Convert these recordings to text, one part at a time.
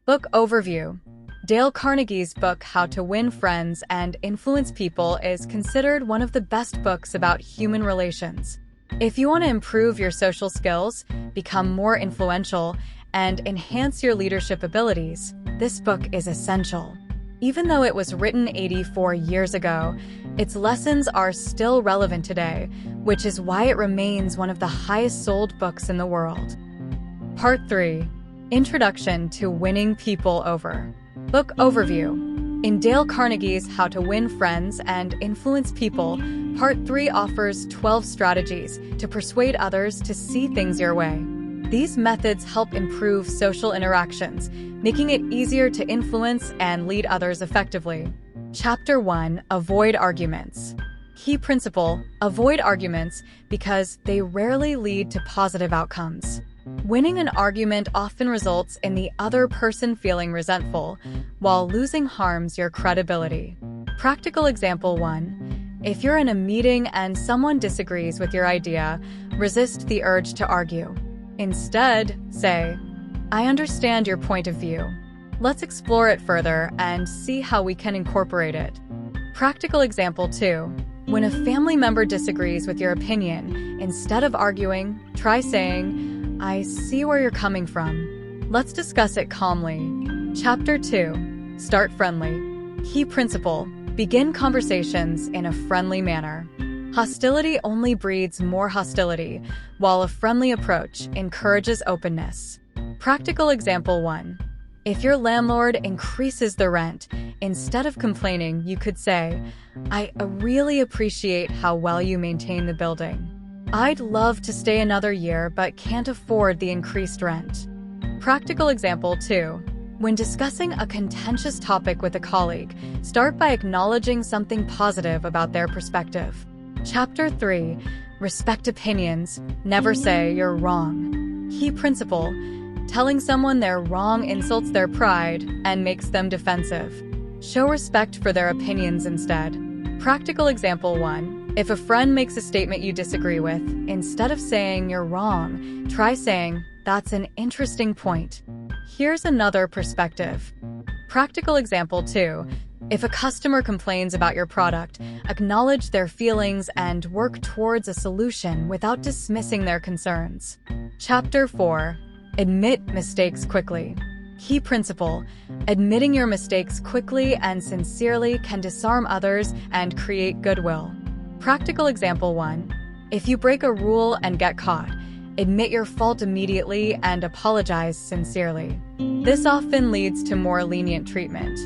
Book overview. Dale Carnegie's book How to Win Friends and Influence People is considered one of the best books about human relations. If you want to improve your social skills, become more influential, and enhance your leadership abilities, this book is essential. Even though it was written 84 years ago, its lessons are still relevant today, which is why it remains one of the highest-sold books in the world. Part 3. Introduction to Winning People Over. Book overview. In Dale Carnegie's How to Win Friends and Influence People, Part 3 offers 12 strategies to persuade others to see things your way. These methods help improve social interactions, making it easier to influence and lead others effectively. Chapter 1. Avoid arguments. Key principle: avoid arguments because they rarely lead to positive outcomes. Winning an argument often results in the other person feeling resentful, while losing harms your credibility. Practical example 1. If you're in a meeting and someone disagrees with your idea, resist the urge to argue. Instead, say, "I understand your point of view. Let's explore it further and see how we can incorporate it." Practical example 2. When a family member disagrees with your opinion, instead of arguing, try saying, "I see where you're coming from. Let's discuss it calmly." Chapter 2. Start friendly. Key principle: begin conversations in a friendly manner. Hostility only breeds more hostility, while a friendly approach encourages openness. Practical example 1. If your landlord increases the rent, instead of complaining, you could say, "I really appreciate how well you maintain the building. I'd love to stay another year but can't afford the increased rent." Practical example 2. When discussing a contentious topic with a colleague, start by acknowledging something positive about their perspective. Chapter 3. Respect opinions. Never say you're wrong. Key principle: telling someone they're wrong insults their pride and makes them defensive. Show respect for their opinions instead. Practical example 1. If a friend makes a statement you disagree with, instead of saying you're wrong, try saying, "That's an interesting point. Here's another perspective." Practical example 2. If a customer complains about your product, acknowledge their feelings and work towards a solution without dismissing their concerns. Chapter 4. Admit mistakes quickly. Key principle: admitting your mistakes quickly and sincerely can disarm others and create goodwill. Practical example 1. If you break a rule and get caught, admit your fault immediately and apologize sincerely. This often leads to more lenient treatment.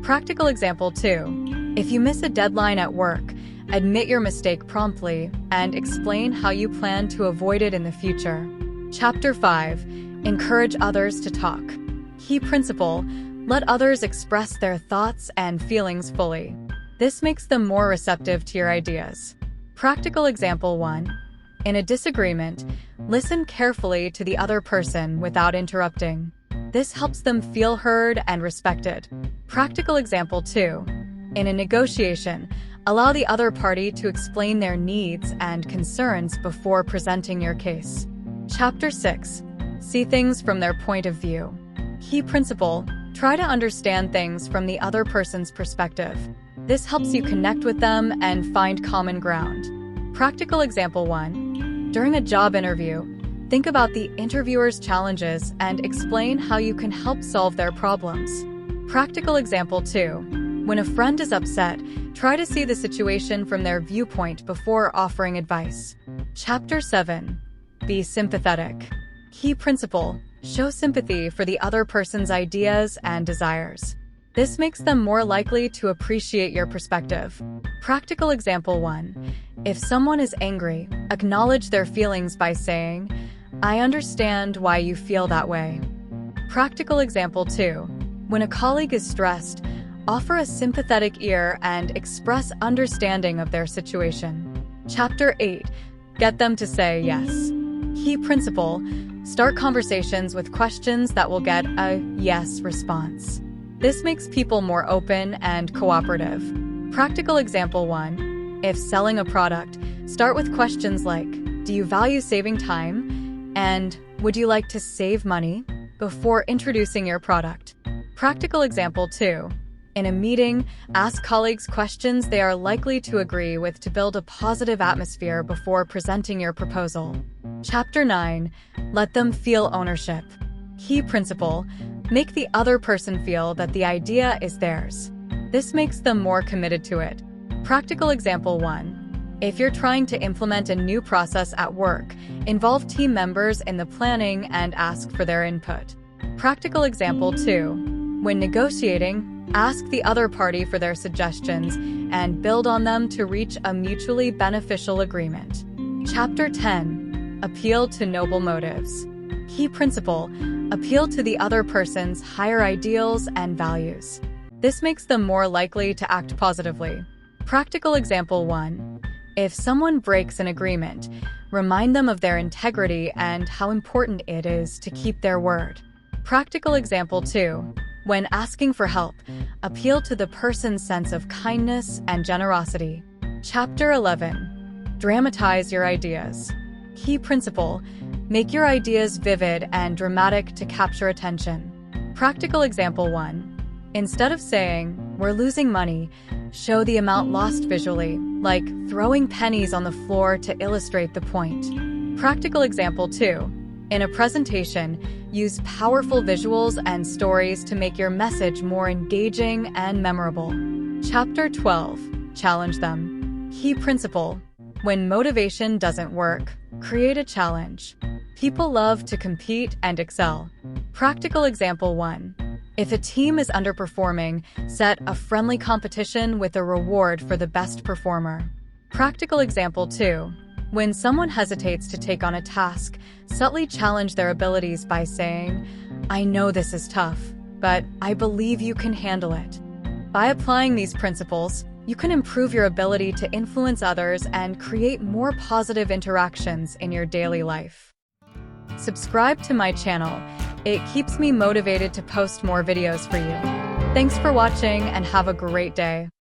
Practical example 2. If you miss a deadline at work, admit your mistake promptly and explain how you plan to avoid it in the future. Chapter 5. Encourage others to talk. Key principle: let others express their thoughts and feelings fully. This makes them more receptive to your ideas. Practical example 1. In a disagreement, listen carefully to the other person without interrupting. This helps them feel heard and respected. Practical example 2. In a negotiation, allow the other party to explain their needs and concerns before presenting your case. Chapter 6. See things from their point of view. Key principle: try to understand things from the other person's perspective. This helps you connect with them and find common ground. Practical example 1. During a job interview, think about the interviewer's challenges and explain how you can help solve their problems. Practical example 2. When a friend is upset, try to see the situation from their viewpoint before offering advice. Chapter 7. Be sympathetic. Key principle: show sympathy for the other person's ideas and desires. This makes them more likely to appreciate your perspective. Practical example 1. If someone is angry, acknowledge their feelings by saying, "I understand why you feel that way." Practical example 2. When a colleague is stressed, offer a sympathetic ear and express understanding of their situation. Chapter 8. Get them to say yes. Key principle: start conversations with questions that will get a yes response. This makes people more open and cooperative. Practical example 1. If selling a product, start with questions like, "Do you value saving time?" and "Would you like to save money?" before introducing your product. Practical example 2. In a meeting, ask colleagues questions they are likely to agree with to build a positive atmosphere before presenting your proposal. Chapter 9. Let them feel ownership. Key principle: make the other person feel that the idea is theirs. This makes them more committed to it. Practical example 1. If you're trying to implement a new process at work, involve team members in the planning and ask for their input. Practical example 2. When negotiating, ask the other party for their suggestions and build on them to reach a mutually beneficial agreement. Chapter 10. Appeal to noble motives. Key principle: appeal to the other person's higher ideals and values. This makes them more likely to act positively. Practical example 1. If someone breaks an agreement, remind them of their integrity and how important it is to keep their word. Practical example 2. When asking for help, appeal to the person's sense of kindness and generosity. Chapter 11. Dramatize your ideas. Key principle: make your ideas vivid and dramatic to capture attention. Practical example 1. Instead of saying, "We're losing money," show the amount lost visually, like throwing pennies on the floor to illustrate the point. Practical example 2. In a presentation, use powerful visuals and stories to make your message more engaging and memorable. Chapter 12. Challenge them. Key principle: when motivation doesn't work, create a challenge. People love to compete and excel. Practical example 1. If a team is underperforming, set a friendly competition with a reward for the best performer. Practical example 2. When someone hesitates to take on a task, subtly challenge their abilities by saying, "I know this is tough, but I believe you can handle it." By applying these principles, you can improve your ability to influence others and create more positive interactions in your daily life. Subscribe to my channel. It keeps me motivated to post more videos for you. Thanks for watching and have a great day.